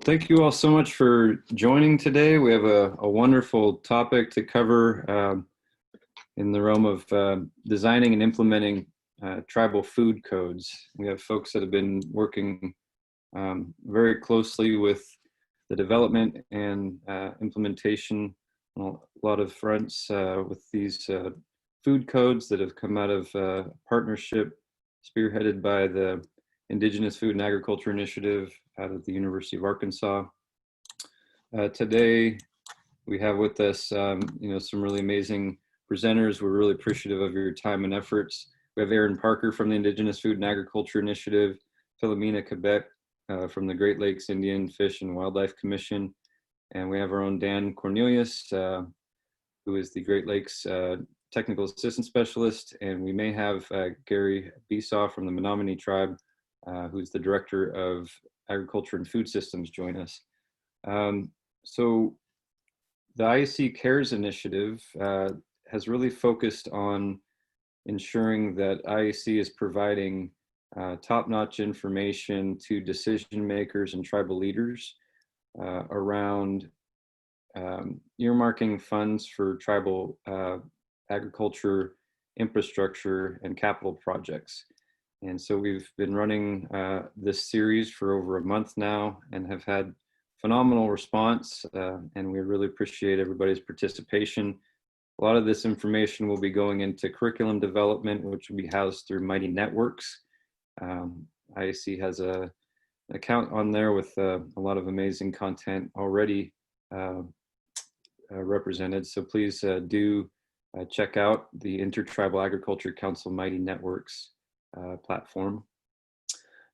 Thank you all so much for joining today. We have a wonderful topic to cover in the realm of designing and implementing tribal food codes. We have folks that have been working very closely with the development and implementation on a lot of fronts with these food codes that have come out of partnership spearheaded by the Indigenous Food and Agriculture Initiative out of the University of Arkansas. Today, we have with us, some really amazing presenters. We're really appreciative of your time and efforts. We have Erin Parker from the Indigenous Food and Agriculture Initiative, Philomena, Quebec, from the Great Lakes Indian Fish and Wildlife Commission, and we have our own Dan Cornelius, who is the Great Lakes Technical Assistant Specialist, and we may have Gary Besaw from the Menominee Tribe, who's the Director of Agriculture and Food Systems, join us. So the IAC CARES initiative has really focused on ensuring that IAC is providing top-notch information to decision makers and tribal leaders around earmarking funds for tribal agriculture, infrastructure, and capital projects. And so we've been running this series for over a month now and have had phenomenal response, and we really appreciate everybody's participation. A lot of this information will be going into curriculum development, which will be housed through Mighty Networks. IAC has an account on there with a lot of amazing content already represented. So please do check out the InterTribal Agriculture Council Mighty Networks platform.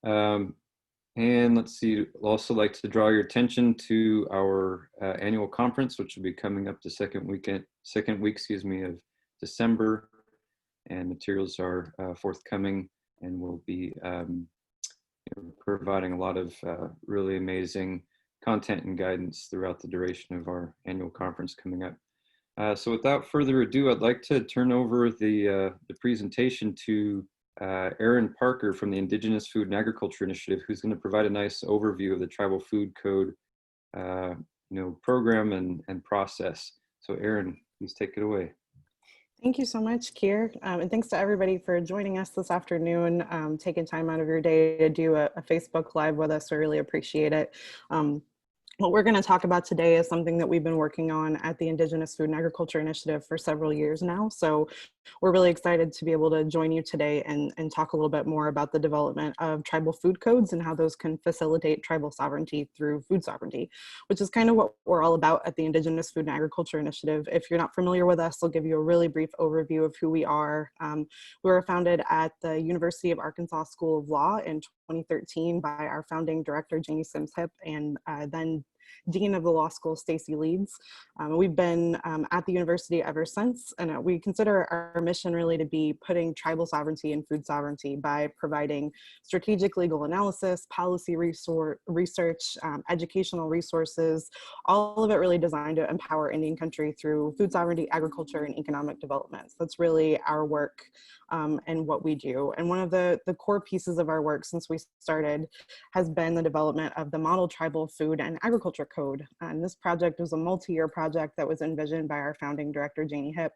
And let's see, I'd also like to draw your attention to our annual conference, which will be coming up the second week, of December, and materials are forthcoming, and we'll be providing a lot of really amazing content and guidance throughout the duration of our annual conference coming up. So without further ado, I'd like to turn over the presentation to Erin Parker from the Indigenous Food and Agriculture Initiative, who's going to provide a nice overview of the Tribal Food Code program and process. So Erin, please take it away. Thank you so much, Keir, and thanks to everybody for joining us this afternoon, taking time out of your day to do a Facebook Live with us. We really appreciate it. What we're going to talk about today is something that we've been working on at the Indigenous Food and Agriculture Initiative for several years now. So we're really excited to be able to join you today and talk a little bit more about the development of tribal food codes and how those can facilitate tribal sovereignty through food sovereignty, which is kind of what we're all about at the Indigenous Food and Agriculture Initiative. If you're not familiar with us, I'll give you a really brief overview of who we are. We were founded at the University of Arkansas School of Law in 2013 by our founding director, Janie Sims-Hip, and then Dean of the Law School, Stacy Leeds. We've been at the university ever since, and we consider our mission really to be putting tribal sovereignty and food sovereignty by providing strategic legal analysis, policy research, educational resources, all of it really designed to empower Indian country through food sovereignty, agriculture, and economic development. So that's really our work and what we do. And one of the core pieces of our work since we started has been the development of the Model Tribal Food and Agriculture Code. And this project was a multi-year project that was envisioned by our founding director, Janie Hip.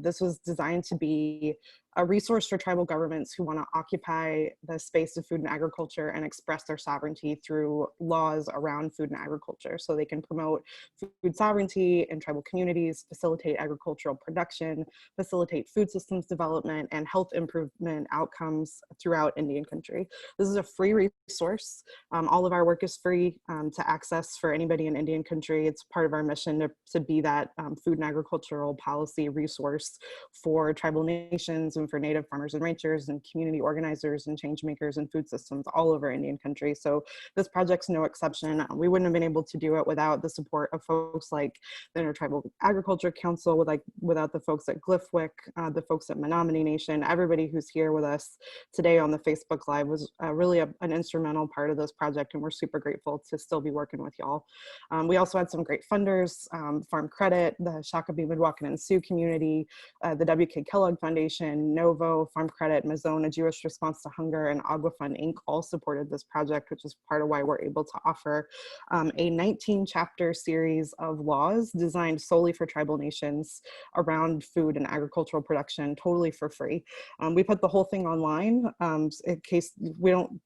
This was designed to be a resource for tribal governments who want to occupy the space of food and agriculture and express their sovereignty through laws around food and agriculture. So they can promote food sovereignty in tribal communities, facilitate agricultural production, facilitate food systems development, and health improvement outcomes throughout Indian country. This is a free resource. All of our work is free to access for anybody in Indian country. It's part of our mission to be that food and agricultural policy resource for tribal nations and for Native farmers and ranchers and community organizers and change makers and food systems all over Indian country. So this project's no exception. We wouldn't have been able to do it without the support of folks like the InterTribal Agriculture Council, without the folks at Glyphwick, the folks at Menominee Nation. Everybody who's here with us today on the Facebook Live was really an instrumental part of this project, and we're super grateful to still be working with y'all. We also had some great funders, Farm Credit, the Shakopee, Midwakan, and Sioux community, the W.K. Kellogg Foundation, Novo, Farm Credit, Mazona, Jewish Response to Hunger, and AgwaFund Inc. all supported this project, which is part of why we're able to offer a 19-chapter series of laws designed solely for tribal nations around food and agricultural production, totally for free. We put the whole thing online in case we don't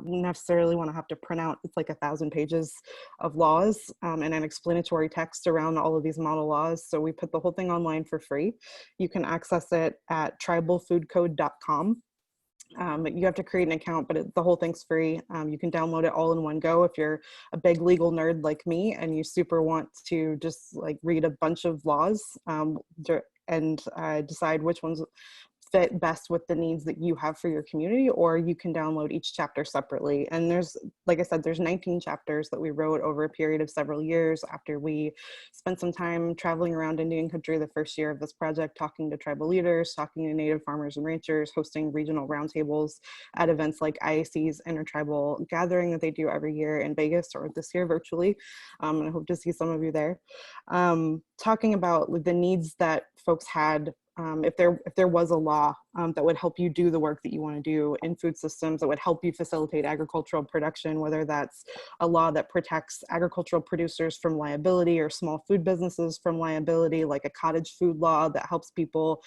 necessarily want to have to print out, it's like 1,000 pages of laws and an explanatory text around all of these model laws. So we put the whole thing online for free. You can access it at tribalfoodcode.com. You have to create an account, but the whole thing's free. You can download it all in one go if you're a big legal nerd like me and you super want to just like read a bunch of laws and decide which ones fit best with the needs that you have for your community, or you can download each chapter separately. And there's, like I said, there's 19 chapters that we wrote over a period of several years after we spent some time traveling around Indian country the first year of this project, talking to tribal leaders, talking to native farmers and ranchers, hosting regional roundtables at events like IAC's InterTribal gathering that they do every year in Vegas, or this year virtually. And I hope to see some of you there. Talking about the needs that folks had if there was a law that would help you do the work that you want to do in food systems, that would help you facilitate agricultural production, whether that's a law that protects agricultural producers from liability or small food businesses from liability, like a cottage food law that helps people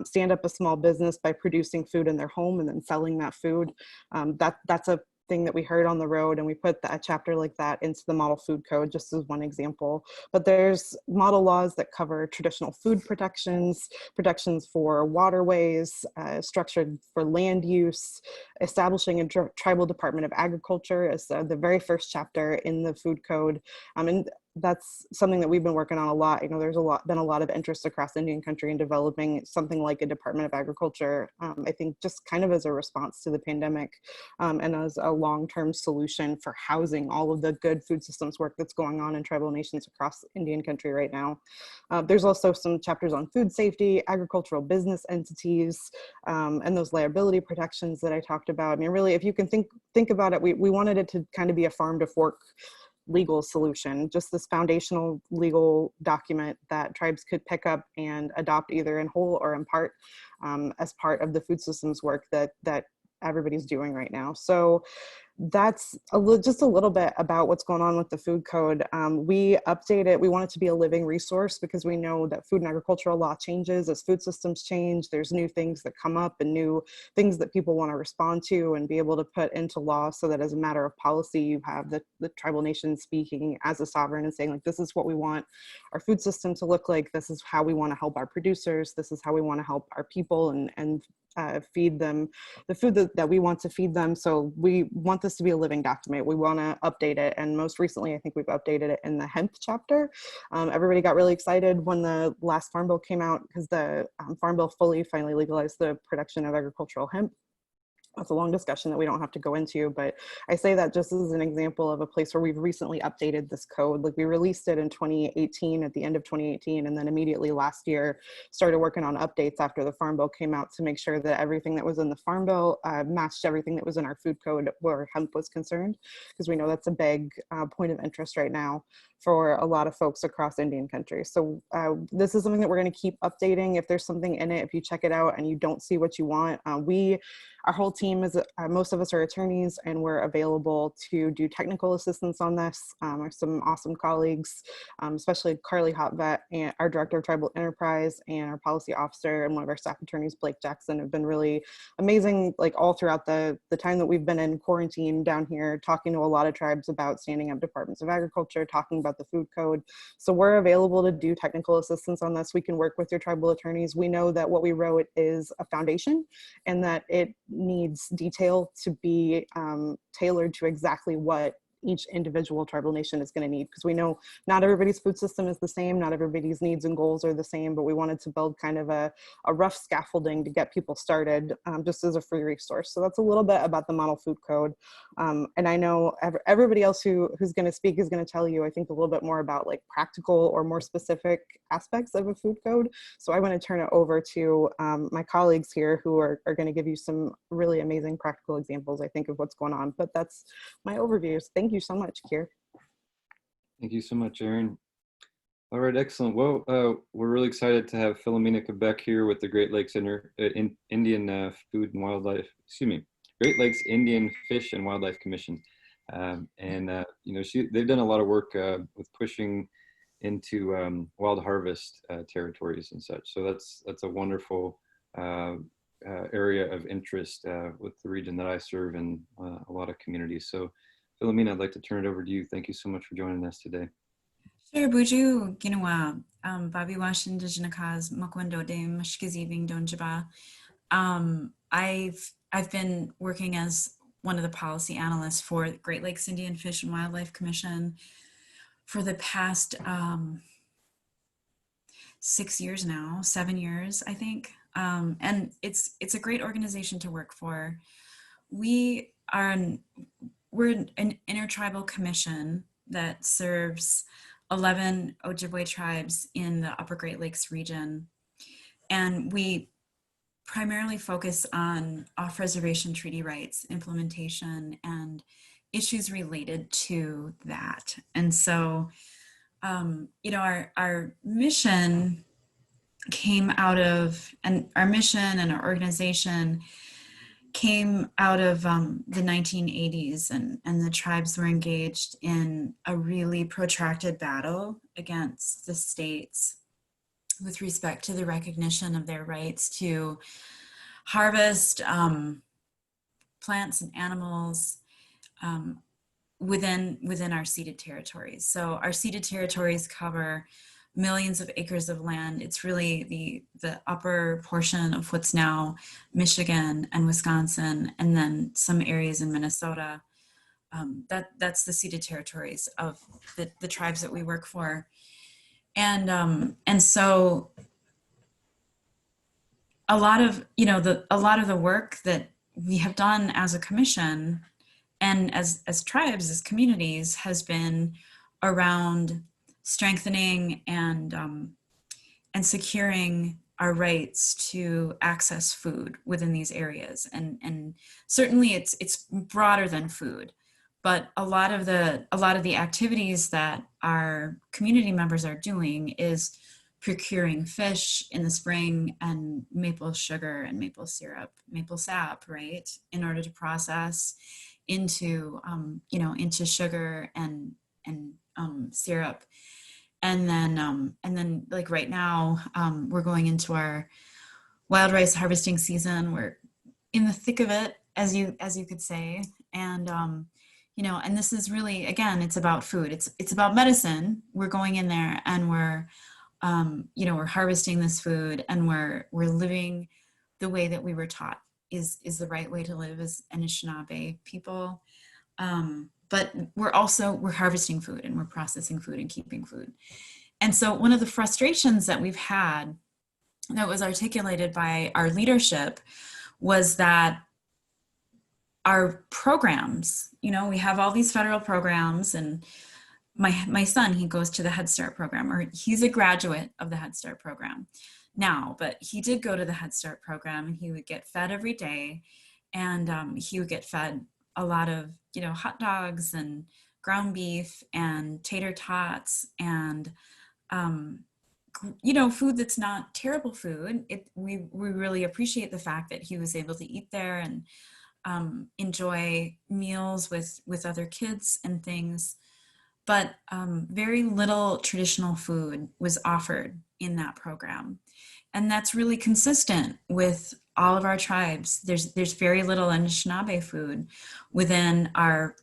stand up a small business by producing food in their home and then selling that food. That's a thing that we heard on the road, and we put a chapter like that into the model food code just as one example. But there's model laws that cover traditional food protections, protections for waterways, structured for land use, establishing a tribal department of agriculture as the very first chapter in the food code. And that's something that we've been working on a lot. There's been a lot of interest across Indian country in developing something like a Department of Agriculture. I think just kind of as a response to the pandemic and as a long-term solution for housing all of the good food systems work that's going on in tribal nations across Indian country right now. There's also some chapters on food safety, agricultural business entities, and those liability protections that I talked about. I mean, really, if you can think about it, we wanted it to kind of be a farm to fork legal solution, just this foundational legal document that tribes could pick up and adopt either in whole or in part as part of the food systems work that everybody's doing right now. So that's just a little bit about what's going on with the food code. We update it. We want it to be a living resource because we know that food and agricultural law changes as food systems change. There's new things that come up and new things that people want to respond to and be able to put into law, so that as a matter of policy, you have the tribal nation speaking as a sovereign and saying, like, this is what we want our food system to look like. This is how we want to help our producers. This is how we want to help our people and feed them the food that we want to feed them. So we want this to be a living document. We want to update it. And most recently, I think we've updated it in the hemp chapter. Everybody got really excited when the last Farm Bill came out because the Farm Bill finally legalized the production of agricultural hemp. That's a long discussion that we don't have to go into, but I say that just as an example of a place where we've recently updated this code. Like, we released it in 2018, at the end of 2018, and then immediately last year started working on updates after the Farm Bill came out to make sure that everything that was in the Farm Bill matched everything that was in our food code where hemp was concerned, because we know that's a big point of interest right now for a lot of folks across Indian country. So this is something that we're going to keep updating. If there's something in it, if you check it out and you don't see what you want, our whole team is, most of us are attorneys, and we're available to do technical assistance on this. Some awesome colleagues, especially Carly Hotvet, and our Director of Tribal Enterprise, and our policy officer, and one of our staff attorneys, Blake Jackson, have been really amazing, like all throughout the time that we've been in quarantine down here, talking to a lot of tribes about standing up departments of agriculture, talking about the food code. So we're available to do technical assistance on this. We can work with your tribal attorneys. We know that what we wrote is a foundation, and that it needs detail to be tailored to exactly what each individual tribal nation is going to need, because we know not everybody's food system is the same, not everybody's needs and goals are the same, but we wanted to build kind of a rough scaffolding to get people started just as a free resource. So that's a little bit about the model food code. And I know everybody else who's going to speak is going to tell you, I think, a little bit more about like practical or more specific aspects of a food code. So I want to turn it over to my colleagues here who are going to give you some really amazing practical examples, I think, of what's going on. But that's my overview. Thank you so much, Keir. Thank you so much, Erin. All right, excellent. Well, we're really excited to have Philomena Quebec here with the Great Lakes Indian Food and Wildlife, excuse me, Great Lakes Indian Fish and Wildlife Commission. You know, they've done a lot of work with pushing into wild harvest territories and such. So that's a wonderful area of interest with the region that I serve in a lot of communities. So Philomena, I'd like to turn it over to you. Thank you so much for joining us today. Sure, Buju, Ginawa, Babi Wash Indigenous Cause, Makwendo de Mashkiziving Donjaba. I've been working as one of the policy analysts for Great Lakes Indian Fish and Wildlife Commission for the past 6 years now, 7 years, I think. And it's a great organization to work for. We're an intertribal commission that serves 11 Ojibwe tribes in the Upper Great Lakes region. And we primarily focus on off-reservation treaty rights, implementation, and issues related to that. And so, you know, our mission came out of, and our mission and our organization came out of the 1980s, and the tribes were engaged in a really protracted battle against the states with respect to the recognition of their rights to harvest plants and animals within our ceded territories. So our ceded territories cover millions of acres of land. It's really the upper portion of what's now Michigan and Wisconsin, and then some areas in Minnesota. That's the ceded territories of the tribes that we work for. And so a lot of the work that we have done as a commission and as tribes, as communities, has been around strengthening and securing our rights to access food within these areas. And certainly it's broader than food, but a lot of the activities that our community members are doing is procuring fish in the spring and maple sugar and maple syrup, maple sap, right, in order to process into into sugar and syrup. And then like right now, we're going into our wild rice harvesting season. We're in the thick of it, as you could say. And and this is really, again, it's about food. It's about medicine. We're going in there and we're harvesting this food, and we're living the way that we were taught is the right way to live as Anishinaabe people. But we're harvesting food, and we're processing food and keeping food. And so one of the frustrations that we've had that was articulated by our leadership was that our programs, we have all these federal programs, and my son, he goes to the Head Start program, or he's a graduate of the Head Start program now, but he did go to the Head Start program, and he would get fed every day, and he would get fed a lot of hot dogs and ground beef and tater tots and food that's not terrible food. We really appreciate the fact that he was able to eat there and enjoy meals with other kids and things, but very little traditional food was offered in that program. And that's really consistent with all of our tribes. There's very little Anishinaabe food within our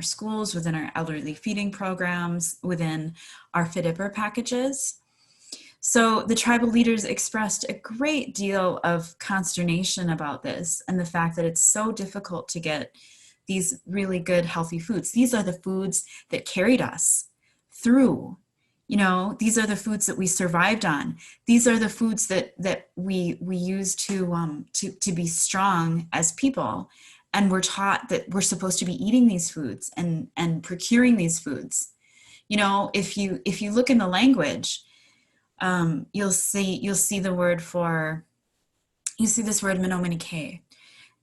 schools, within our elderly feeding programs, within our FIDIPR packages. So the tribal leaders expressed a great deal of consternation about this, and the fact that it's so difficult to get these really good, healthy foods. These are the foods that carried us through. These are the foods that we survived on. These are the foods that we use to be strong as people. And we're taught that we're supposed to be eating these foods and procuring these foods. If you look in the language, you'll see this word Menominike.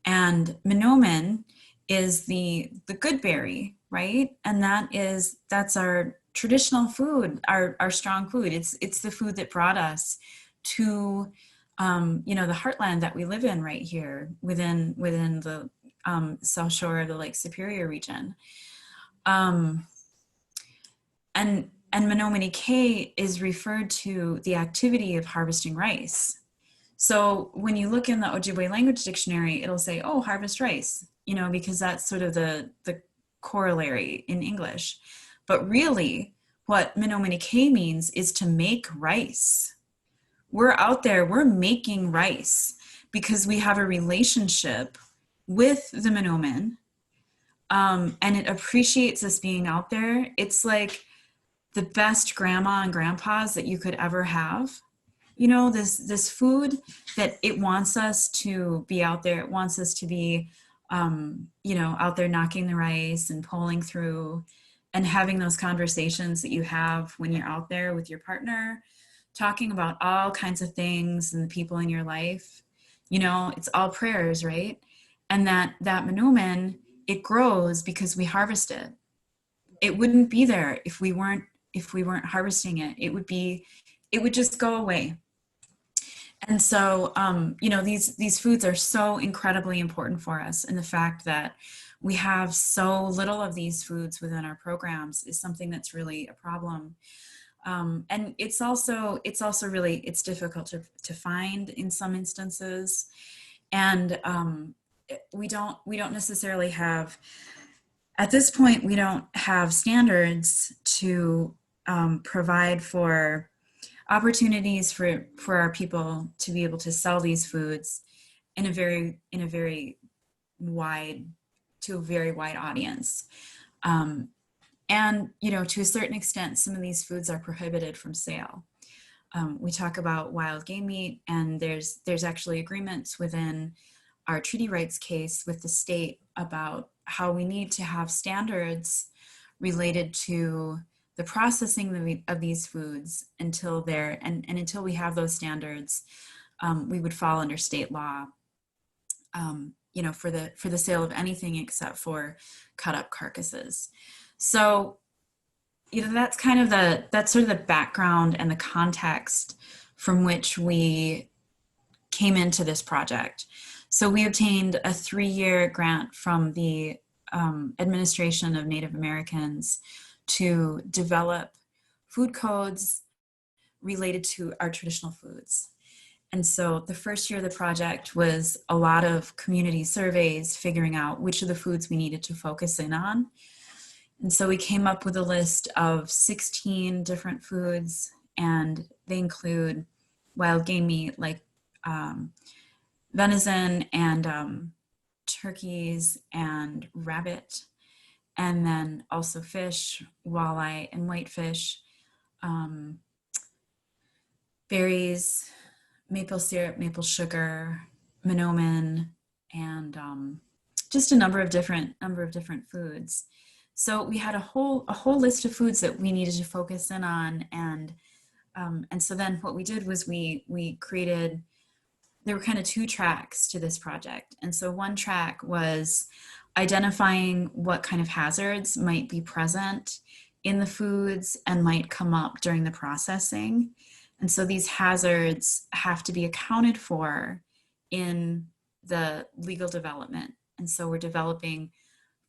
And Menomin is the good berry, right? And that's our traditional food, our strong food. It's the food that brought us to, the heartland that we live in right here within the South Shore of the Lake Superior region. And Menominee K is referred to the activity of harvesting rice. So when you look in the Ojibwe language dictionary, it'll say, oh, harvest rice, because that's sort of the corollary in English. But really, what Menominee K means is to make rice. We're out there, we're making rice because we have a relationship with the Menomin, and it appreciates us being out there. It's like the best grandma and grandpas that you could ever have. This food that it wants us to be out there. It wants us to be, out there knocking the rice and pulling through and having those conversations that you have when you're out there with your partner, talking about all kinds of things and the people in your life. It's all prayers, right? And that Menomin, it grows because we harvest it. It wouldn't be there if we weren't harvesting it. It would just go away. And so, these foods are so incredibly important for us. And the fact that we have so little of these foods within our programs is something that's really a problem. And it's also really, it's difficult to find in some instances. And we don't necessarily have, at this point, we don't have standards to provide for opportunities for our people to be able to sell these foods in a very wide audience. And to a certain extent, some of these foods are prohibited from sale. We talk about wild game meat, and there's actually agreements within our treaty rights case with the state about how we need to have standards related to the processing of these foods until until we have those standards, we would fall under state law, for the sale of anything except for cut up carcasses. So, that's kind of that's sort of the background and the context from which we came into this project. So we obtained a 3-year grant from the Administration of Native Americans to develop food codes related to our traditional foods. And so the first year of the project was a lot of community surveys, figuring out which of the foods we needed to focus in on. And so we came up with a list of 16 different foods, and they include wild game meat like venison and turkeys and rabbit, and then also fish, walleye and whitefish, berries, maple syrup, maple sugar, menomin, and just a number of different foods. So we had a whole list of foods that we needed to focus in on, and so then what we did was we created. There were kind of 2 tracks to this project. And so one track was identifying what kind of hazards might be present in the foods and might come up during the processing. And so these hazards have to be accounted for in the legal development. And so we're developing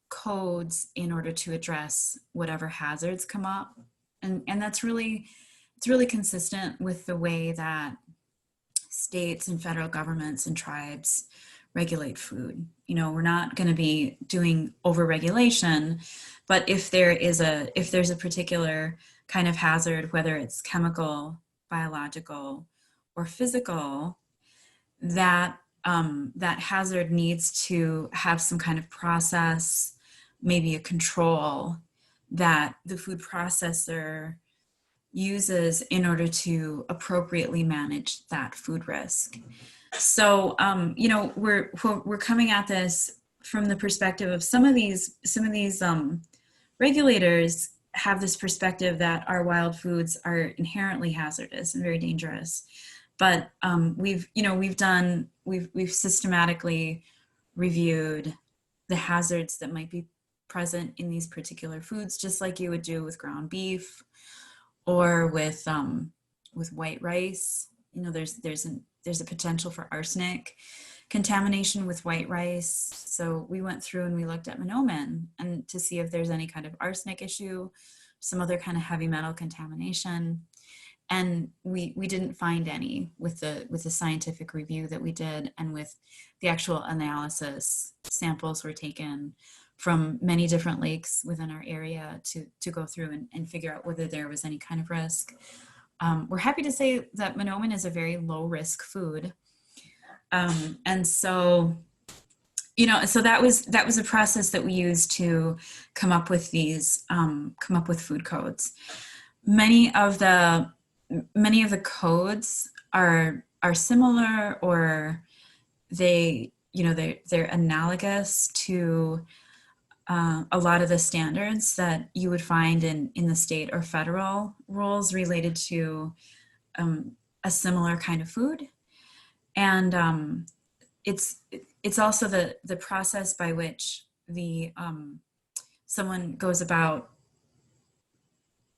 codes in order to address whatever hazards come up. And it's really consistent with the way that states and federal governments and tribes regulate food. We're not going to be doing over-regulation, but if there's a particular kind of hazard, whether it's chemical, biological, or physical, that hazard needs to have some kind of process, maybe a control that the food processor uses in order to appropriately manage that food risk. So, we're coming at this from the perspective of some of these regulators have this perspective that our wild foods are inherently hazardous and very dangerous. But we've systematically reviewed the hazards that might be present in these particular foods, just like you would do with ground beef or with white rice. You know, there's a potential for arsenic contamination with white rice. So we went through and we looked at Monoman and to see if there's any kind of arsenic issue, some other kind of heavy metal contamination. And we didn't find any with the scientific review that we did, and with the actual analysis. Samples were taken from many different lakes within our area to go through and figure out whether there was any kind of risk. We're happy to say that Monoman is a very low risk food. And so, you know, so that was a process that we used to come up with these, come up with food codes. Many of the codes are similar, or they, you know, they're analogous to a lot of the standards that you would find in the state or federal rules related to a similar kind of food. And it's also the process by which someone goes about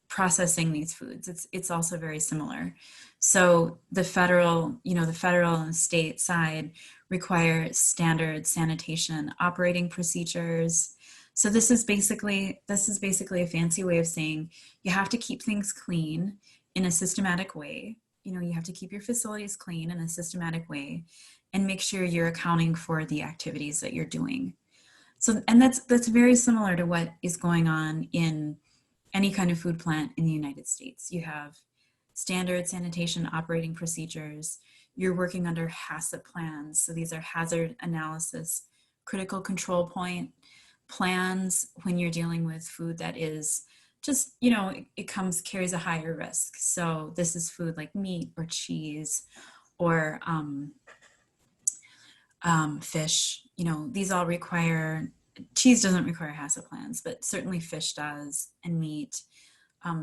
processing these foods. It's also very similar. So the federal and state side require standard sanitation operating procedures. So this is basically a fancy way of saying you have to keep things clean in a systematic way. You know, you have to keep your facilities clean in a systematic way and make sure you're accounting for the activities that you're doing. So, and that's very similar to what is going on in any kind of food plant in the United States. You have standard sanitation operating procedures. You're working under HACCP plans. So these are hazard analysis, critical control point plans when you're dealing with food that is just, you know, it carries a higher risk. So this is food like meat or cheese or fish. You know, these all require, cheese doesn't require HACCP plans, but certainly fish does, and meat.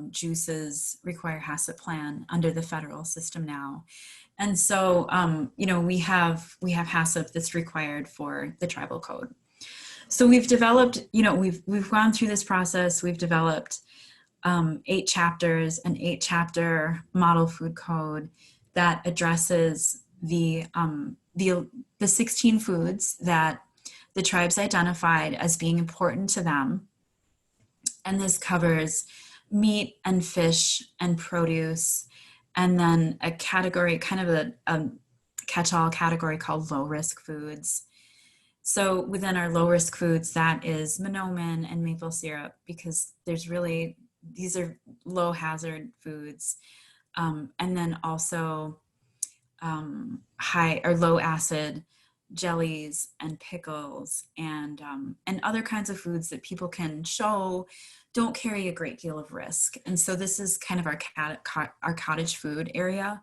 Juices require HACCP plan under the federal system now. And so, you know, we have HACCP that's required for the tribal code. So we've developed, you know, we've gone through this process. We've developed 8 chapters, an 8-chapter model food code that addresses the 16 foods that the tribes identified as being important to them. And this covers meat and fish and produce, and then a category, kind of a catch-all category called low-risk foods. So within our low-risk foods, that is Monoman and maple syrup, because these are low-hazard foods. And then also high or low-acid jellies and pickles and other kinds of foods that people can show don't carry a great deal of risk. And so this is kind of our cottage food area.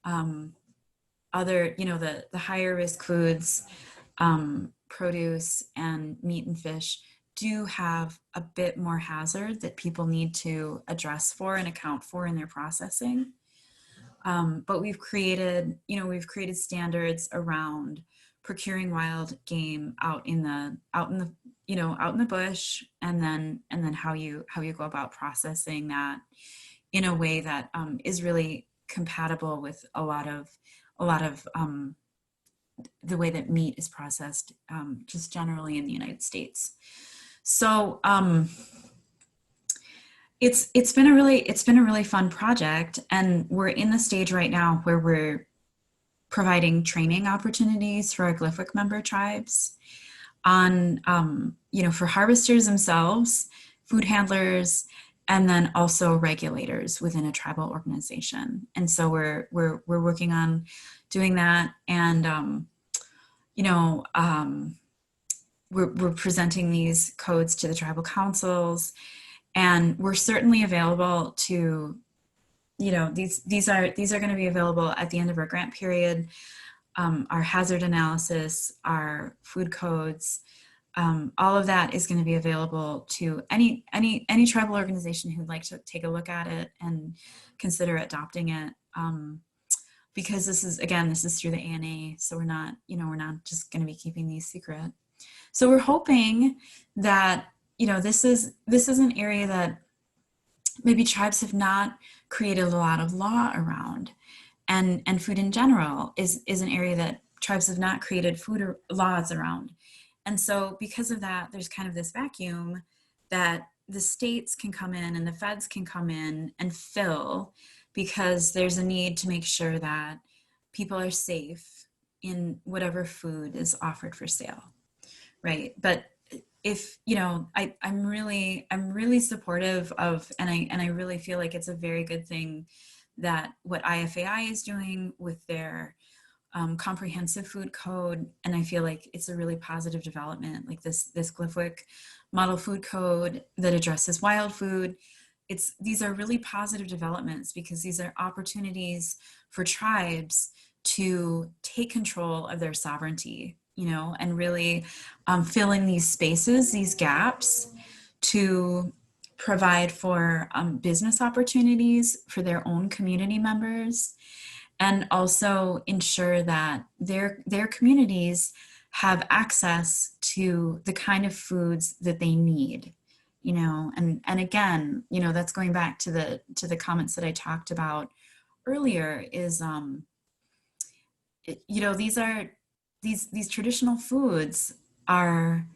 Other, you know, the higher risk foods, produce and meat and fish, do have a bit more hazard that people need to address for and account for in their processing. But we've created standards around procuring wild game out in the bush, and then how you go about processing that in a way that is really compatible with a lot of the way that meat is processed just generally in the United States. So it's been a really fun project, and we're in the stage right now where we're providing training opportunities for our Glyphic member tribes on, for harvesters themselves, food handlers, and then also regulators within a tribal organization. And so we're working on doing that, and we're presenting these codes to the tribal councils, and we're certainly available to, these are going to be available at the end of our grant period. Our hazard analysis, our food codes, all of that is going to be available to any tribal organization who'd like to take a look at it and consider adopting it. Because this is through the ANA, so we're not just going to be keeping these secret. So we're hoping that you know, this is an area that maybe tribes have not created a lot of law around, and food in general is an area that tribes have not created food or laws around. And so because of that, there's kind of this vacuum that the states can come in and the feds can come in and fill, because there's a need to make sure that people are safe in whatever food is offered for sale, right? But if, you know, I'm really supportive of, and I really feel like it's a very good thing that what IFAI is doing with their comprehensive food code. And I feel like it's a really positive development, like this Glyphwick model food code that addresses wild food. These are really positive developments, because these are opportunities for tribes to take control of their sovereignty, you know, and really fill in these spaces, these gaps, to provide for business opportunities for their own community members, and also ensure that their communities have access to the kind of foods that they need, you know. And again, you know, that's going back to the comments that I talked about earlier, is you know, these traditional foods are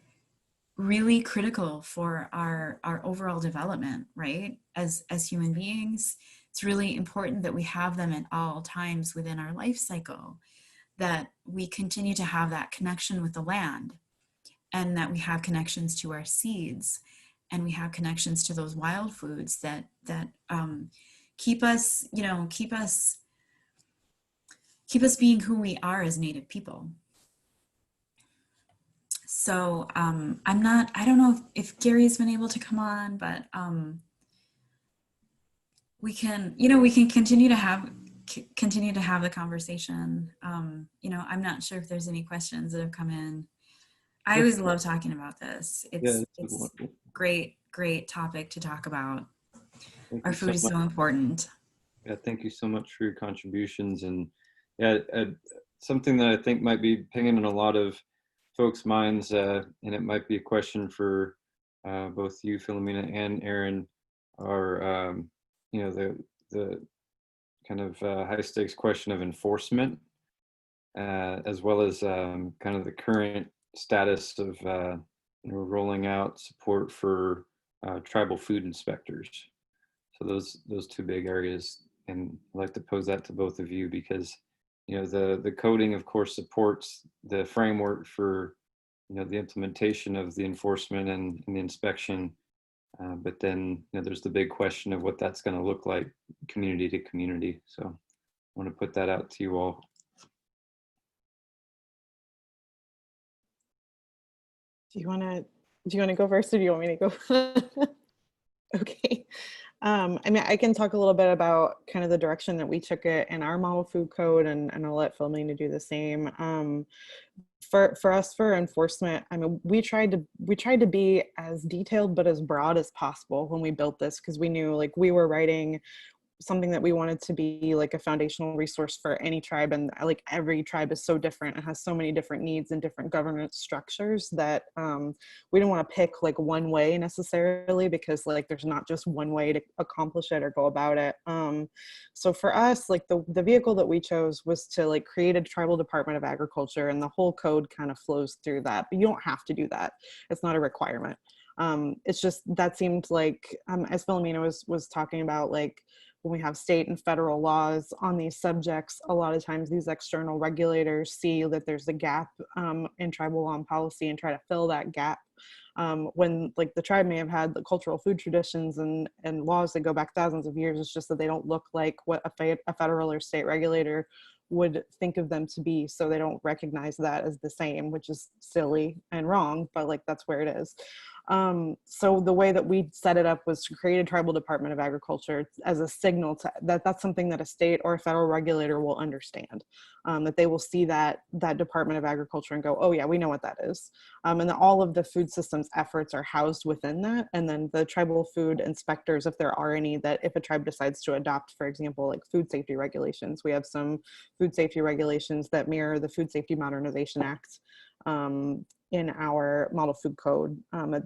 really critical for our overall development, right? As human beings, it's really important that we have them at all times within our life cycle, that we continue to have that connection with the land, and that we have connections to our seeds, and we have connections to those wild foods that keep us, you know, keep us being who we are as Native people. So I don't know if Gary's been able to come on, but we can, you know, we can continue to have the conversation. You know, I'm not sure if there's any questions that have come in. I always love talking about this. It's great topic to talk about. Our food is so important. Yeah, thank you so much for your contributions. And yeah, something that I think might be pinging in a lot of folks' minds, and it might be a question for both you, Philomena, and Erin, are you know, the kind of high stakes question of enforcement, as well as kind of the current status of you know, rolling out support for tribal food inspectors. So those two big areas, and I'd like to pose that to both of you, because you know, the coding of course supports the framework for, you know, the implementation of the enforcement and the inspection, but then, you know, there's the big question of what that's going to look like community to community. So I want to put that out to you all. Do you want to go first, or do you want me to go? Okay. I mean, I can talk a little bit about kind of the direction that we took it in our model food code, and I'll let Philomena do the same. For us, for enforcement, I mean, we tried to be as detailed but as broad as possible when we built this, because we knew, like, we were writing something that we wanted to be like a foundational resource for any tribe, and like every tribe is so different and has so many different needs and different governance structures that we didn't want to pick like one way necessarily, because like there's not just one way to accomplish it or go about it. So for us, like the vehicle that we chose was to like create a tribal department of agriculture, and the whole code kind of flows through that, but you don't have to do that. It's not a requirement. It's just that seemed like, as Philomena was talking about, like when we have state and federal laws on these subjects, a lot of times these external regulators see that there's a gap in tribal law and policy and try to fill that gap. When like the tribe may have had the cultural food traditions and laws that go back thousands of years, it's just that they don't look like what a federal or state regulator would think of them to be. So they don't recognize that as the same, which is silly and wrong, but like that's where it is. So the way that we set it up was to create a tribal department of agriculture as a signal to that's something that a state or a federal regulator will understand, that they will see that Department of Agriculture and go, oh yeah, we know what that is. And then all of the food systems efforts are housed within that. And then the tribal food inspectors, if there are any, that if a tribe decides to adopt, for example, like food safety regulations, we have some food safety regulations that mirror the Food Safety Modernization Act. in our model food code.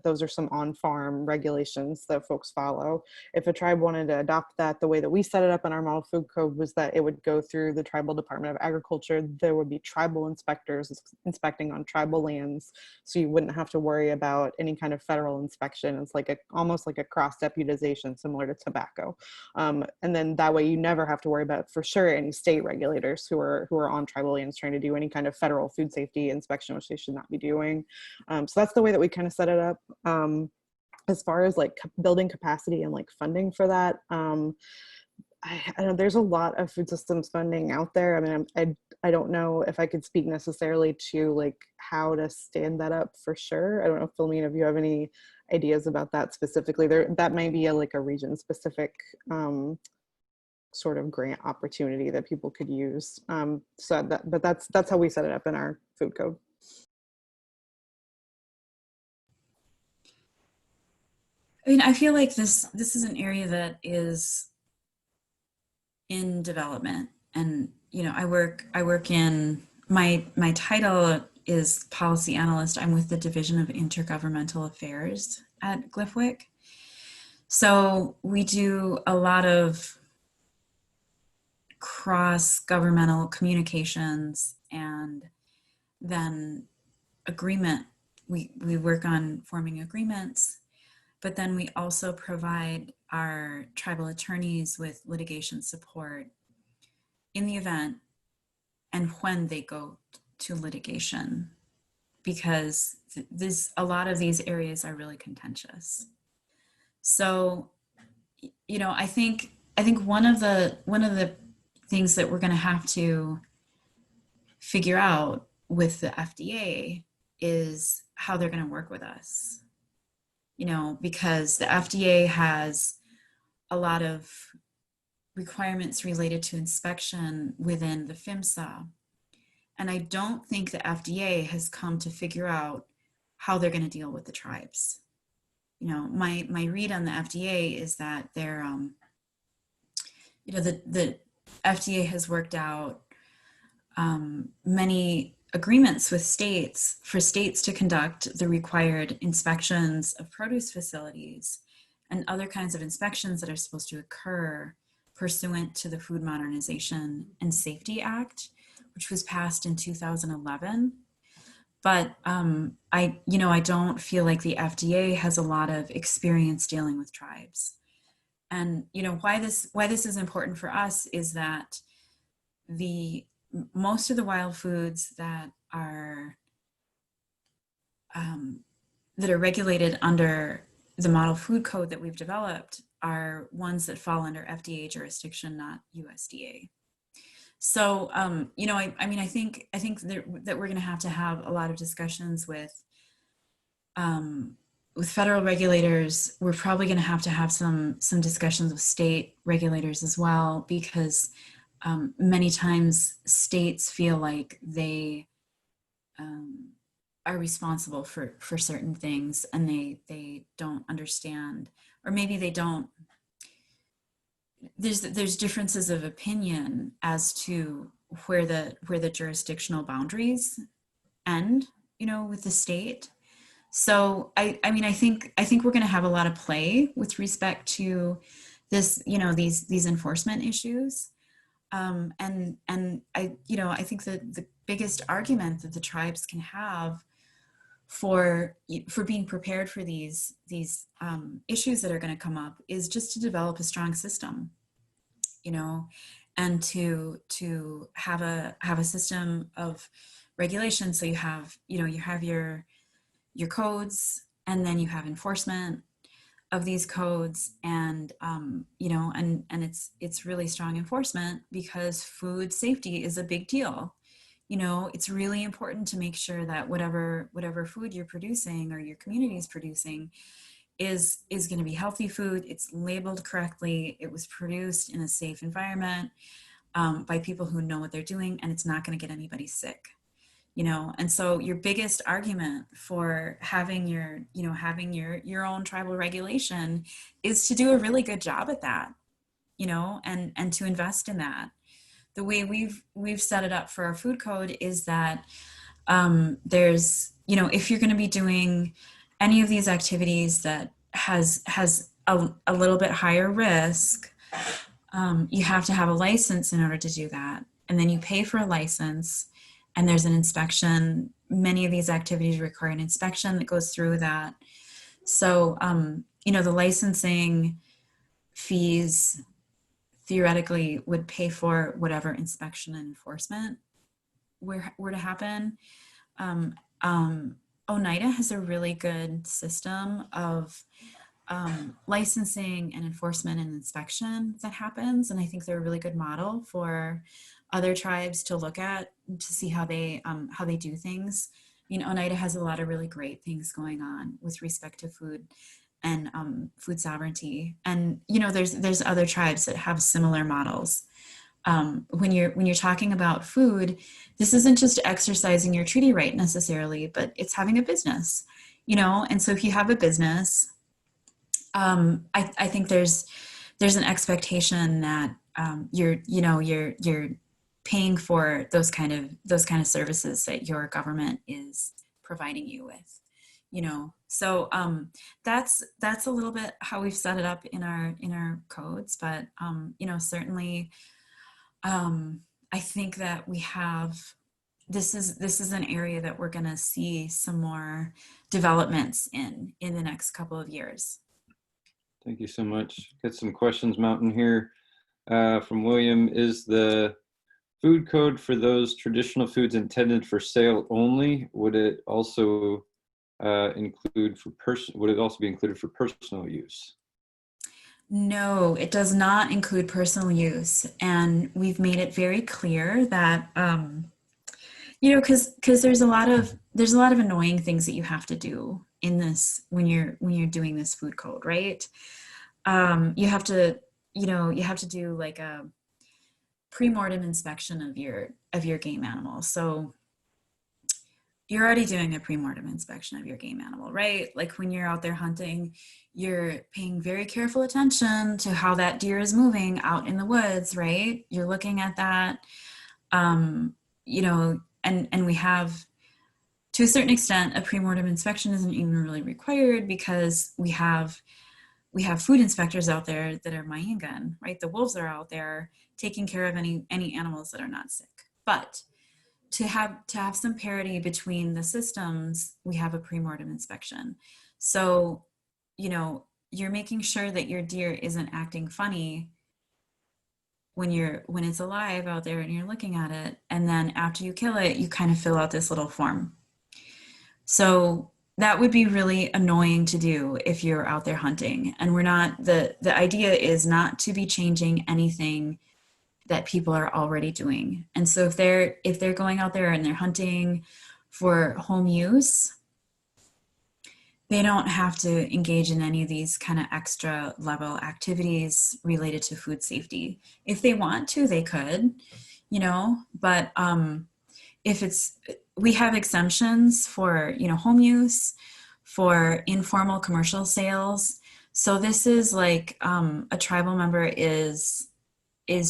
Those are some on-farm regulations that folks follow. If a tribe wanted to adopt that, the way that we set it up in our model food code was that it would go through the Tribal Department of Agriculture. There would be tribal inspectors inspecting on tribal lands, so you wouldn't have to worry about any kind of federal inspection. It's like almost like a cross deputization, similar to tobacco. And then that way you never have to worry about, for sure, any state regulators who are on tribal lands trying to do any kind of federal food safety inspection, which they should not be doing. So that's the way that we kind of set it up. As far as like building capacity and like funding for that, I know there's a lot of food systems funding out there. I mean, I don't know if I could speak necessarily to like how to stand that up for sure. I don't know, Philomena, if you have any ideas about that specifically. That may be like a region specific sort of grant opportunity that people could use. But that's how we set it up in our food code. I mean, I feel like this is an area that is in development, and I work in my title is policy analyst. I'm with the Division of Intergovernmental Affairs at GLFWIC. So we do a lot of cross-governmental communications, and then agreement. We work on forming agreements. But then we also provide our tribal attorneys with litigation support in the event and when they go to litigation, because a lot of these areas are really contentious. So, I think one of the things that we're going to have to figure out with the FDA is how they're going to work with us. Because the FDA has a lot of requirements related to inspection within the PHMSA. And I don't think the FDA has come to figure out how they're going to deal with the tribes. My read on the FDA is that they're, the FDA has worked out many agreements with states for states to conduct the required inspections of produce facilities and other kinds of inspections that are supposed to occur pursuant to the Food Modernization and Safety Act, which was passed in 2011. But I don't feel like the FDA has a lot of experience dealing with tribes. And why this is important for us is that most of the wild foods that are regulated under the model food code that we've developed are ones that fall under FDA jurisdiction, not USDA. So, I think that we're going to have a lot of discussions with federal regulators. We're probably going to have some discussions with state regulators as well, because many times states feel like they are responsible for certain things, and they don't understand, or maybe they don't. There's differences of opinion as to where the jurisdictional boundaries end, with the state. So I think we're going to have a lot of play with respect to this, these enforcement issues. And I think that the biggest argument that the tribes can have for being prepared for these issues that are going to come up is just to develop a strong system, and to have a system of regulation. So you have your codes, and then you have enforcement of these codes, and it's really strong enforcement, because food safety is a big deal. It's really important to make sure that whatever food you're producing or your community is producing is going to be healthy food. It's labeled correctly. It was produced in a safe environment by people who know what they're doing, and it's not going to get anybody sick. And so your biggest argument for having your own tribal regulation is to do a really good job at that, and to invest in that. The way we've set it up for our food code is that there's you know, if you're going to be doing any of these activities that has a little bit higher risk, you have to have a license in order to do that. And then you pay for a license and there's an inspection. Many of these activities require an inspection that goes through that. So, you know, the licensing fees theoretically would pay for whatever inspection and enforcement were to happen. Oneida has a really good system of licensing and enforcement and inspection that happens. And I think they're a really good model for other tribes to look at to see how they do things. You know, Oneida has a lot of really great things going on with respect to food and food sovereignty. And, you know, there's other tribes that have similar models. When you're talking about food, this isn't just exercising your treaty right necessarily, but it's having a business, you know. And so if you have a business, I think there's an expectation that you're paying for those kind of services that your government is providing you with, you know. So that's a little bit how we've set it up in our codes, but you know, certainly I think that we have this is an area that we're going to see some more developments in the next couple of years. Thank you so much. Got some questions mounting here from William. Is the food code for those traditional foods intended for sale only? Would it also would it also be included for personal use? No, it does not include personal use, and we've made it very clear that you know, because there's a lot of annoying things that you have to do in this when you're doing this food code, right? You have to do like a pre-mortem inspection of your game animal. So you're already doing a pre-mortem inspection of your game animal, right? Like when you're out there hunting, you're paying very careful attention to how that deer is moving out in the woods, right? You're looking at that, you know, and we have, to a certain extent, a pre-mortem inspection isn't even really required because we have food inspectors out there that are Mahingan, right? The wolves are out there taking care of any animals that are not sick. But to have some parity between the systems, we have a pre-mortem inspection. So, you know, you're making sure that your deer isn't acting funny when it's alive out there and you're looking at it. And then after you kill it, you kind of fill out this little form. So that would be really annoying to do if you're out there hunting. And we're not, the idea is not to be changing anything that people are already doing. And so if they're going out there and they're hunting for home use, they don't have to engage in any of these kind of extra level activities related to food safety. If they want to, they could, you know, but we have exemptions for, you know, home use, for informal commercial sales. So this is like a tribal member is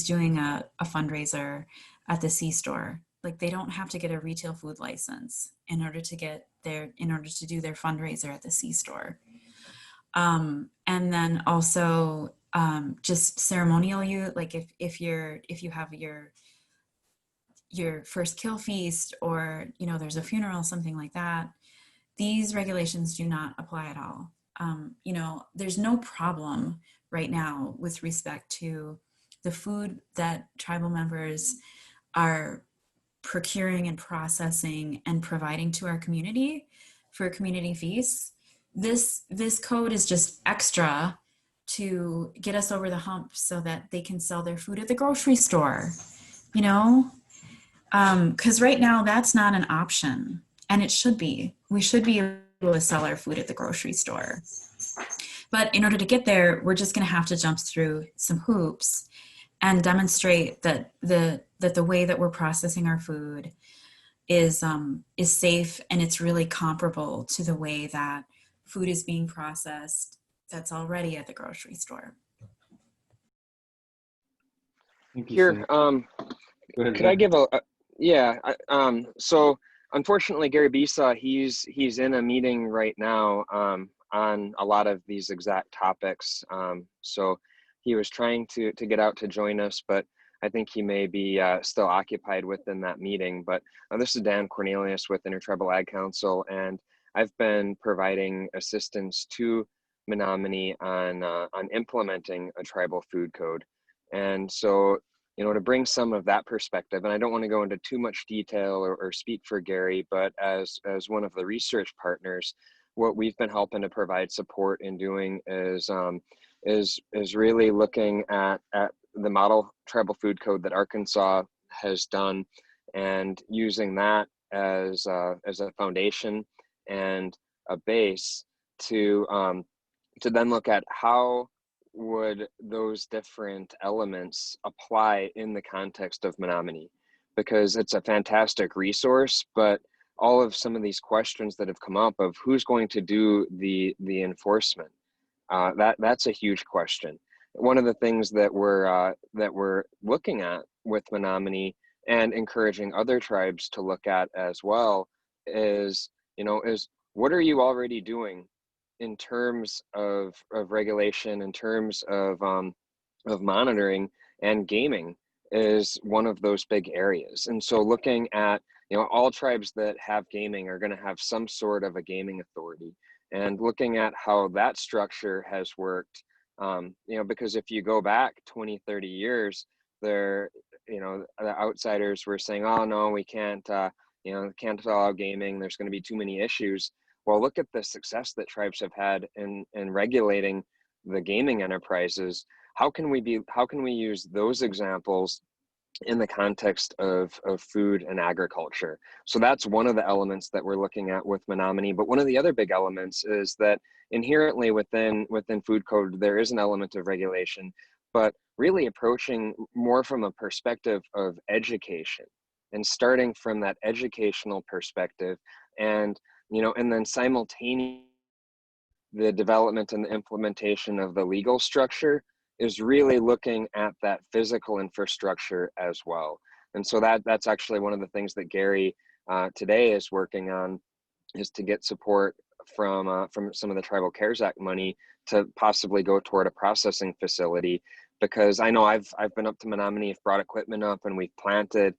doing a fundraiser at the C-store. Like they don't have to get a retail food license in order to do their fundraiser at the C-store. And then also just ceremonial use, like if you have your first kill feast, or, you know, there's a funeral, something like that, these regulations do not apply at all. You know, there's no problem right now with respect to the food that tribal members are procuring and processing and providing to our community for community feasts. This code is just extra to get us over the hump so that they can sell their food at the grocery store, you know? Because right now that's not an option, and it should be. We should be able to sell our food at the grocery store. But in order to get there, we're just going to have to jump through some hoops and demonstrate that the way that we're processing our food is safe, and it's really comparable to the way that food is being processed that's already at the grocery store. Thank you. Here, Go ahead, could I give so unfortunately, Gary Bisa, he's in a meeting right now on a lot of these exact topics. So he was trying to get out to join us, but I think he may be still occupied within that meeting. But this is Dan Cornelius with InterTribal Ag Council, and I've been providing assistance to Menominee on implementing a tribal food code. And so, you know, to bring some of that perspective, and I don't want to go into too much detail or speak for Gary, but as one of the research partners, what we've been helping to provide support in doing is really looking at the model tribal food code that Arkansas has done, and using that as a foundation and a base to then look at how would those different elements apply in the context of Menominee, because it's a fantastic resource, but all of some of these questions that have come up of who's going to do the enforcement, that's a huge question. One of the things that we're looking at with Menominee and encouraging other tribes to look at as well is what are you already doing in terms of regulation, in terms of monitoring, and gaming is one of those big areas. And so looking at, all tribes that have gaming are going to have some sort of a gaming authority, and looking at how that structure has worked, because if you go back 20, 30 years, the outsiders were saying, oh no, we can't, can't allow gaming, there's going to be too many issues. Well, look at the success that tribes have had in regulating the gaming enterprises. How can we use those examples in the context of food and agriculture? So that's one of the elements that we're looking at with Menominee. But one of the other big elements is that inherently within food code, there is an element of regulation, but really approaching more from a perspective of education, and starting from that educational perspective, and then simultaneously the development and the implementation of the legal structure is really looking at that physical infrastructure as well. And so that's actually one of the things that Gary today is working on, is to get support from some of the Tribal CARES Act money to possibly go toward a processing facility. Because I know I've been up to Menominee, brought equipment up, and we've planted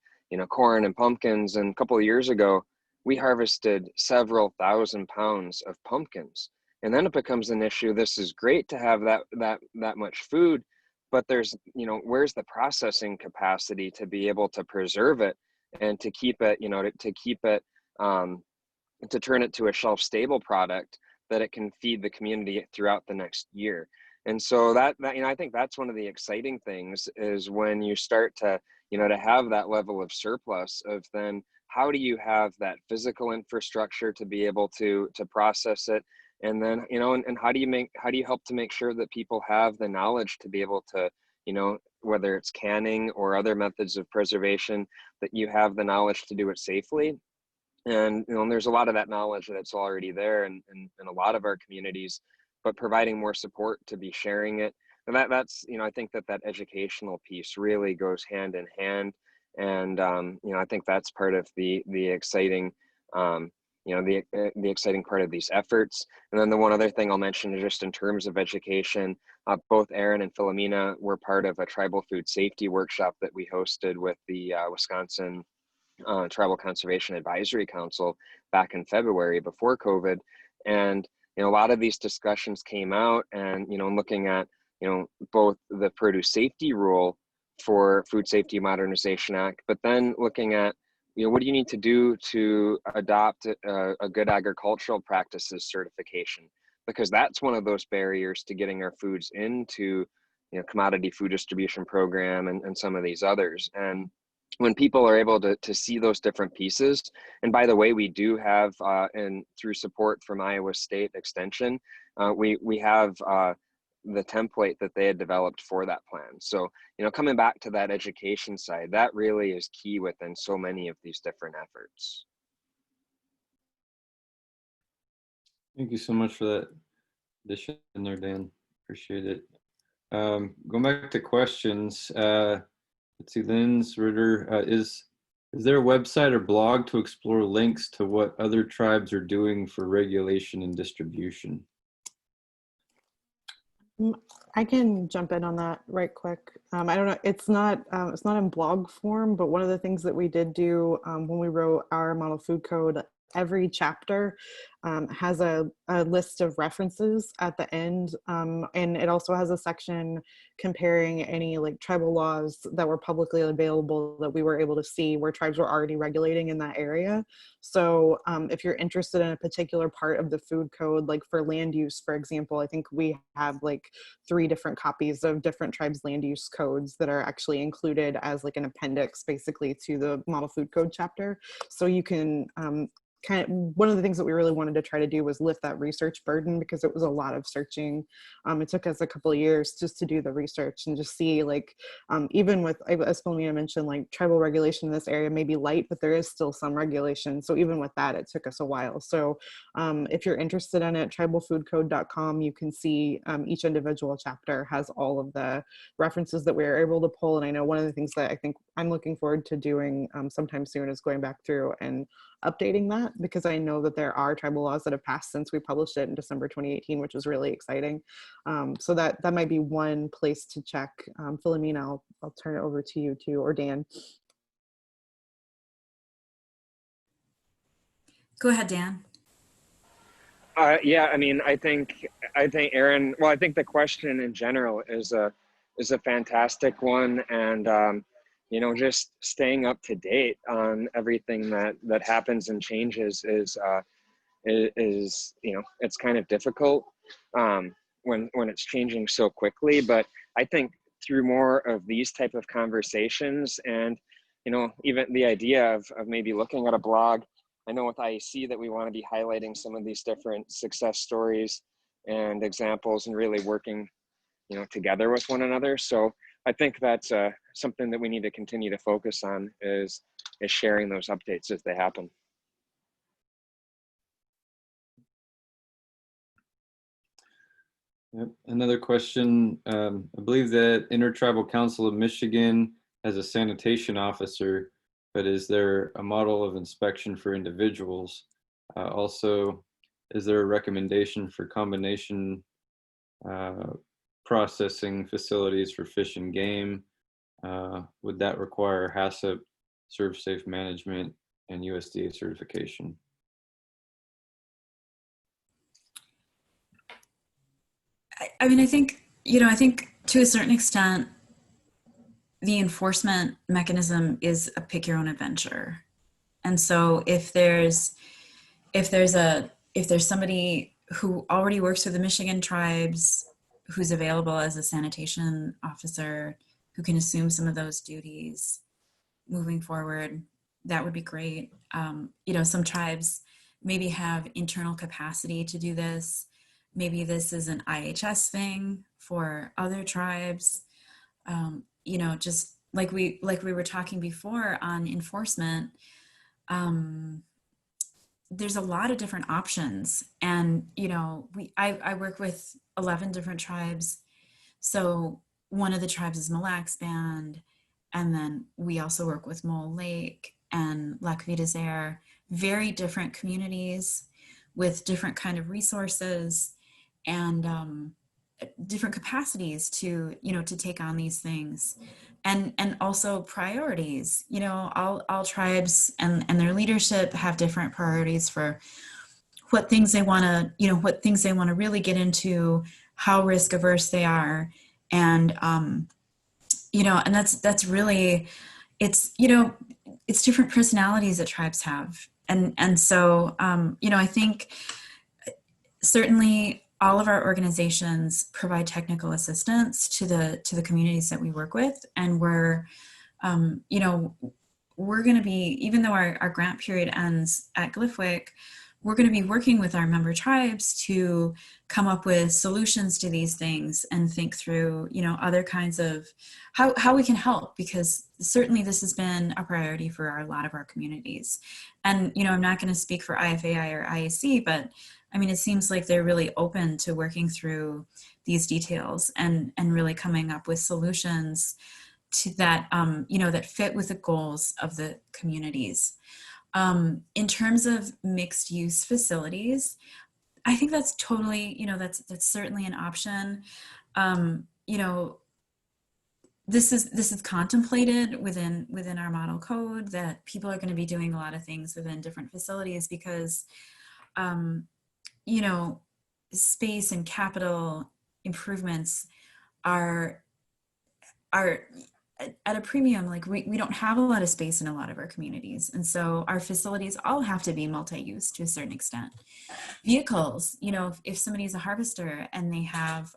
corn and pumpkins, and a couple of years ago we harvested several thousand pounds of pumpkins. And then it becomes an issue. This is great to have that much food, but there's, where's the processing capacity to be able to preserve it and to keep it, to keep it, to turn it to a shelf stable product that it can feed the community throughout the next year. And so that I think that's one of the exciting things, is when you start to, to have that level of surplus, of then how do you have that physical infrastructure to be able to process it? And then, and how do you help to make sure that people have the knowledge to be able to, whether it's canning or other methods of preservation, that you have the knowledge to do it safely. And, there's a lot of that knowledge that's already there in a lot of our communities, but providing more support to be sharing it. And that's, I think that educational piece really goes hand in hand. And, I think that's part of the exciting, the exciting part of these efforts. And then the one other thing I'll mention is just in terms of education, both Erin and Philomena were part of a tribal food safety workshop that we hosted with the Wisconsin Tribal Conservation Advisory Council back in February before COVID. And, a lot of these discussions came out, and, looking at, both the produce safety rule for Food Safety Modernization Act, but then looking at, what do you need to do to adopt a good agricultural practices certification? Because that's one of those barriers to getting our foods into, commodity food distribution program and some of these others. And when people are able to see those different pieces, and by the way, we do have, and through support from Iowa State Extension, we have the template that they had developed for that plan. So, coming back to that education side, that really is key within so many of these different efforts. Thank you so much for that addition there, Dan. Appreciate it. Going back to questions, let's see, Lynn's Ritter, is Is there a website or blog to explore links to what other tribes are doing for regulation and distribution? I can jump in on that right quick. I don't know, it's not in blog form, but one of the things that we did do when we wrote our model food code, every chapter has a list of references at the end, and it also has a section comparing any like tribal laws that were publicly available that we were able to see where tribes were already regulating in that area. So if you're interested in a particular part of the food code, like for land use, for example, I think we have like 3 different copies of different tribes' land use codes that are actually included as like an appendix basically to the model food code chapter. So you can kind of, one of the things that we really wanted to try to do was lift that research burden, because it was a lot of searching. It took us a couple of years just to do the research and just see, like, even with, as Philomena mentioned, like tribal regulation in this area may be light, but there is still some regulation. So even with that, it took us a while. So if you're interested in it, tribalfoodcode.com, you can see each individual chapter has all of the references that we were able to pull. And I know one of the things that I think I'm looking forward to doing sometime soon is going back through and updating that, because I know that there are tribal laws that have passed since we published it in December 2018, which was really exciting. So that might be one place to check. Philomena, I'll turn it over to you too, or Dan. Go ahead, Dan. Yeah, I mean, I think Erin. Well, I think the question in general is a fantastic one, and you know, just staying up to date on everything that happens and changes is you know, it's kind of difficult when it's changing so quickly. But I think through more of these type of conversations, and you know, even the idea of maybe looking at a blog. I know with IAC that we want to be highlighting some of these different success stories and examples and really working, you know, together with one another. So I think that's something that we need to continue to focus on is sharing those updates as they happen. Yep. Another question. I believe that InterTribal Council of Michigan has a sanitation officer, but is there a model of inspection for individuals? Also, is there a recommendation for combination processing facilities for fish and game? Would that require HACCP, Serve Safe Management, and USDA certification? I mean, I think, you know, I think to a certain extent, the enforcement mechanism is a pick your own adventure. And so if there's somebody who already works with the Michigan tribes who's available as a sanitation officer who can assume some of those duties moving forward, that would be great. You know, some tribes maybe have internal capacity to do this. Maybe this is an IHS thing for other tribes. You know, just like we were talking before on enforcement, there's a lot of different options. And, you know, I work with 11 different tribes. So one of the tribes is Mille Lacs Band. And then we also work with Mole Lake and Lac Vie des Airs, very different communities with different kind of resources and different capacities to, you know, to take on these things, and also priorities. You know, all tribes and their leadership have different priorities for what things they want to, you know, what things they want to really get into, how risk averse they are, and you know, and that's really, it's, you know, it's different personalities that tribes have, and so you know, I think certainly all of our organizations provide technical assistance to the communities that we work with, and we're you know, we're going to be, even though our grant period ends at Gliffwick, we're going to be working with our member tribes to come up with solutions to these things and think through, you know, other kinds of how we can help, because certainly this has been a priority for a lot of our communities. And, you know, I'm not going to speak for IFAI or IAC, but I mean, it seems like they're really open to working through these details and really coming up with solutions that that fit with the goals of the communities. In terms of mixed use facilities, I think that's totally, that's certainly an option. This is contemplated within our model code, that people are going to be doing a lot of things within different facilities because space and capital improvements are at a premium. Like we don't have a lot of space in a lot of our communities, and so our facilities all have to be multi-use to a certain extent. Vehicles, if somebody's a harvester and they have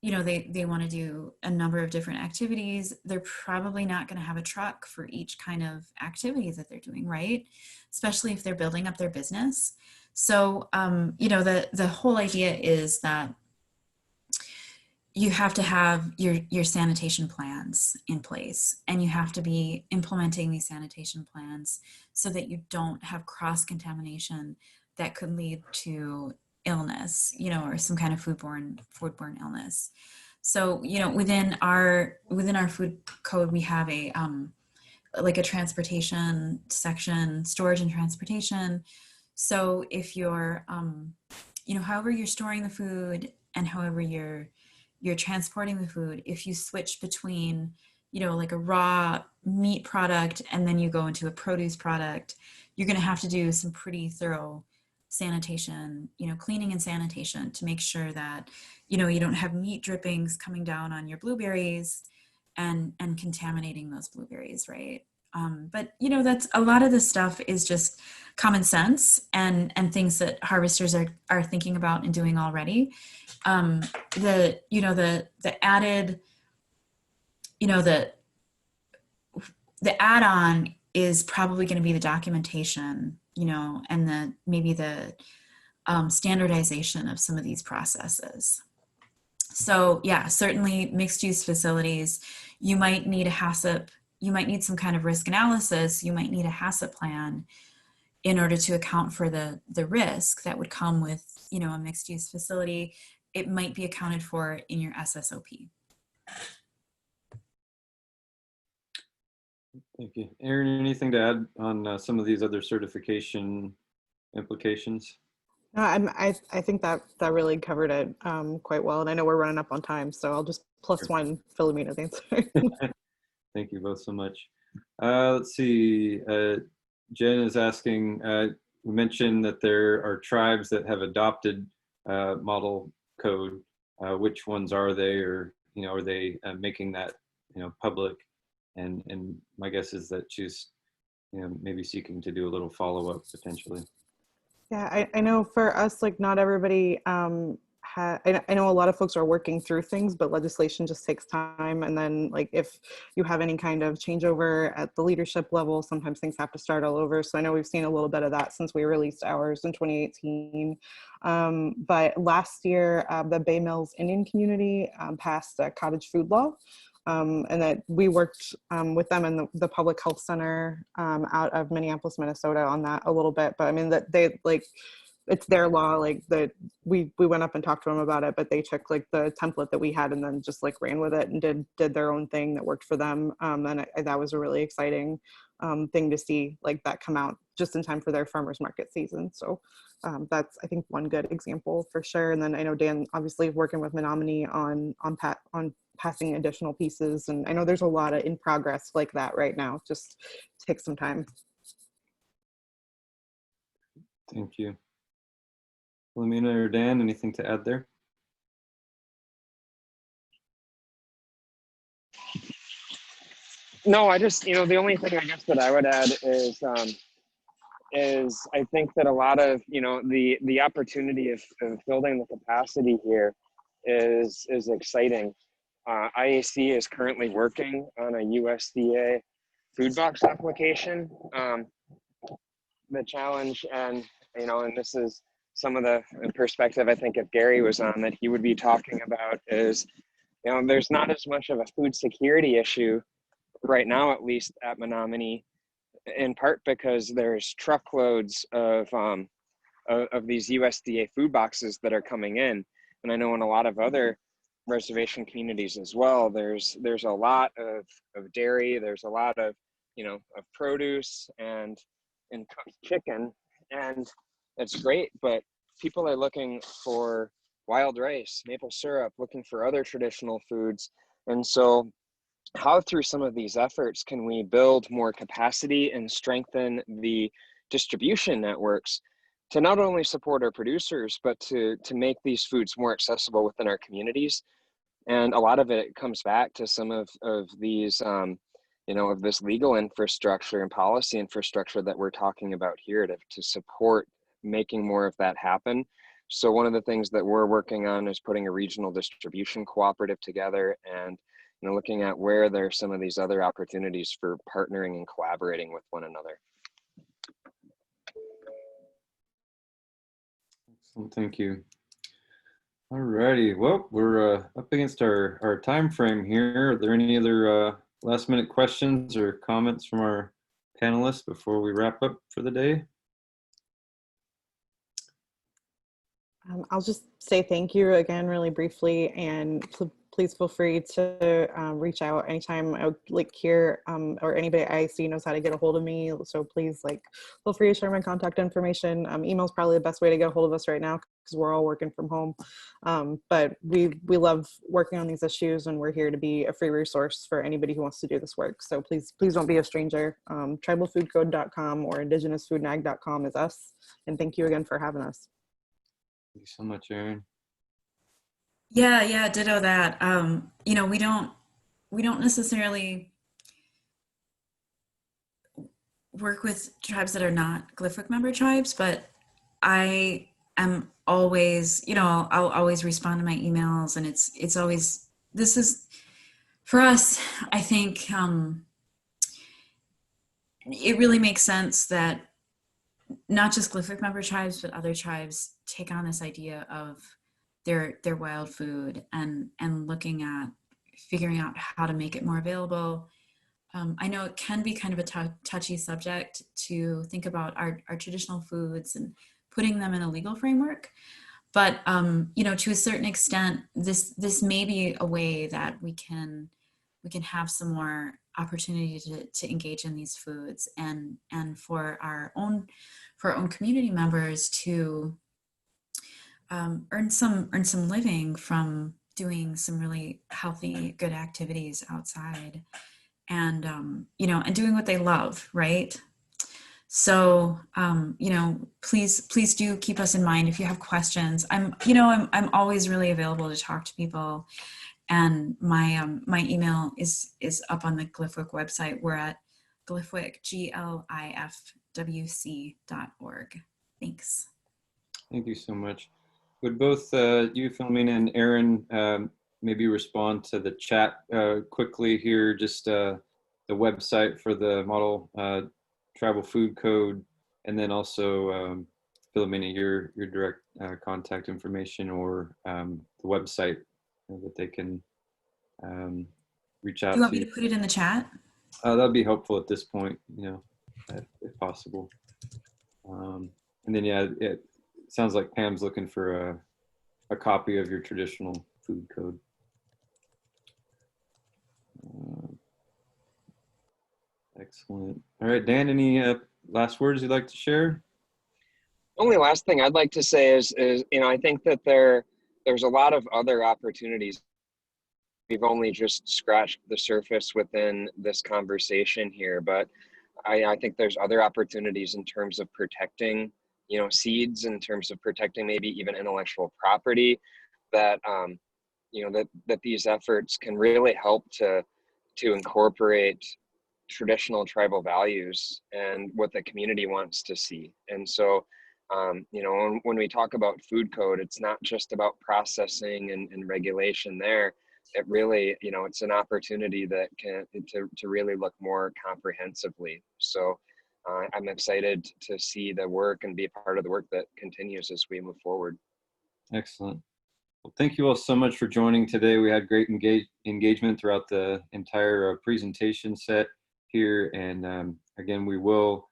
they want to do a number of different activities, they're probably not going to have a truck for each kind of activity that they're doing, right? Especially if they're building up their business. So the whole idea is that you have to have your sanitation plans in place, and you have to be implementing these sanitation plans so that you don't have cross-contamination that could lead to illness, or some kind of foodborne illness. So, within our food code, we have a like a transportation section, storage and transportation. So if you're, however you're storing the food and however you're transporting the food, if you switch between, like a raw meat product and then you go into a produce product, you're going to have to do some pretty thorough sanitation, cleaning and sanitation to make sure that, you don't have meat drippings coming down on your blueberries and contaminating those blueberries, right? But that's a lot of this stuff is just common sense and things that harvesters are thinking about and doing already. The added, the add-on is probably going to be the documentation, and maybe the standardization of some of these processes. So yeah, certainly mixed use facilities, you might need a HACCP, you might need some kind of risk analysis, you might need a HACCP plan in order to account for the risk that would come with, a mixed use facility. It might be accounted for in your SSOP. Thank you. Erin, anything to add on some of these other certification implications? No, I think that really covered it quite well. And I know we're running up on time, so I'll just plus one Philomena's answer. Thank you both so much. Let's see. Jen is asking, we mentioned that there are tribes that have adopted model code. Which ones are they, or are they making that public? And my guess is that she's maybe seeking to do a little follow-up potentially. Yeah, I know for us, like not everybody, I know a lot of folks are working through things, but legislation just takes time. And then like if you have any kind of changeover at the leadership level, sometimes things have to start all over. So I know we've seen a little bit of that since we released ours in 2018. But last year, the Bay Mills Indian community passed a cottage food law. And that we worked with them in the public health center out of Minneapolis, Minnesota on that a little bit. But I mean that they like, it's their law, like that we went up and talked to them about it, but they took like the template that we had and then just like ran with it and did their own thing that worked for them. And that was a really exciting thing to see, like that come out just in time for their farmers market season. So that's, I think, one good example for sure. And then I know Dan obviously working with Menominee on passing additional pieces. And I know there's a lot of in progress like that right now. Just take some time. Thank you. Philomena or Dan, anything to add there? No, I just, the only thing I guess that I would add is I think that a lot of, the opportunity of building the capacity here is exciting. IAC is currently working on a USDA food box application. The challenge, and this is some of the perspective I think if Gary was on that he would be talking about, is there's not as much of a food security issue right now, at least at Menominee, in part because there's truckloads of these USDA food boxes that are coming in, and I know in a lot of other reservation communities as well, there's a lot of dairy, there's a lot of, of produce and cooked chicken, and it's great, but people are looking for wild rice, maple syrup, looking for other traditional foods. And so how through some of these efforts can we build more capacity and strengthen the distribution networks to not only support our producers, but to make these foods more accessible within our communities? And a lot of it comes back to some of these, of this legal infrastructure and policy infrastructure that we're talking about here to support making more of that happen. So one of the things that we're working on is putting a regional distribution cooperative together, and looking at where there are some of these other opportunities for partnering and collaborating with one another. Excellent, thank you. All righty, well, we're up against our time frame here. Are there any other last minute questions or comments from our panelists before we wrap up for the day? I'll just say thank you again really briefly, and please feel free to reach out anytime. Like here or anybody at IAC knows how to get a hold of me, so please feel free to share my contact information. Email is probably the best way to get a hold of us right now because we're all working from home, but we love working on these issues, and we're here to be a free resource for anybody who wants to do this work. So please don't be a stranger. Tribalfoodcode.com or indigenousfoodnag.com is us, and thank you again for having us. Thank you so much, Erin. Yeah, ditto that. We don't necessarily work with tribes that are not GlyphWick member tribes, but I am always, I'll always respond to my emails, and it's always, this is, for us, I think it really makes sense that not just GlyphWick member tribes, but other tribes take on this idea of their wild food and looking at figuring out how to make it more available. I know it can be kind of a touchy subject to think about our traditional foods and putting them in a legal framework, but to a certain extent, this may be a way that we can have some more opportunity to engage in these foods, and for our own community members to earn some living from doing some really healthy, good activities outside, and and doing what they love, right? So please do keep us in mind if you have questions. I'm always really available to talk to people, and my email is up on the GlyphWick website. We're at GlyphWick, glifwc.org. Thanks. Thank you so much. Would both you, Philomena, and Erin maybe respond to the chat quickly here, just the website for the model tribal food code, and then also Philomena, your direct contact information, or the website that they can reach out to. Do you want me to put it in the chat? That'd be helpful at this point, if possible. And then, yeah, it sounds like Pam's looking for a copy of your traditional food code. Excellent. All right, Dan, any last words you'd like to share? Only last thing I'd like to say is I think that there's a lot of other opportunities. We've only just scratched the surface within this conversation here, but I think there's other opportunities in terms of protecting, seeds, in terms of protecting maybe even intellectual property, that that these efforts can really help to incorporate traditional tribal values and what the community wants to see. And so when we talk about food code, it's not just about processing and regulation there. It really, it's an opportunity that to really look more comprehensively. So I'm excited to see the work and be a part of the work that continues as we move forward. Excellent. Well, thank you all so much for joining today. We had great engagement throughout the entire presentation set here. And again, we will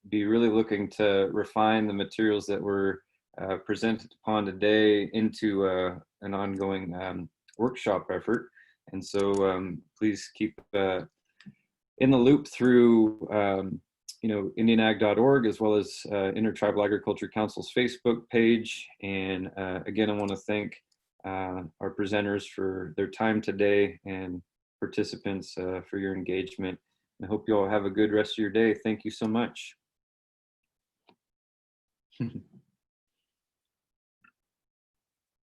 be really looking to refine the materials that were presented upon today into an ongoing workshop effort. And so please keep in the loop through indianag.org, as well as InterTribal Agriculture Council's Facebook page. And again, I want to thank our presenters for their time today, and participants for your engagement. I hope you all have a good rest of your day. Thank you so much.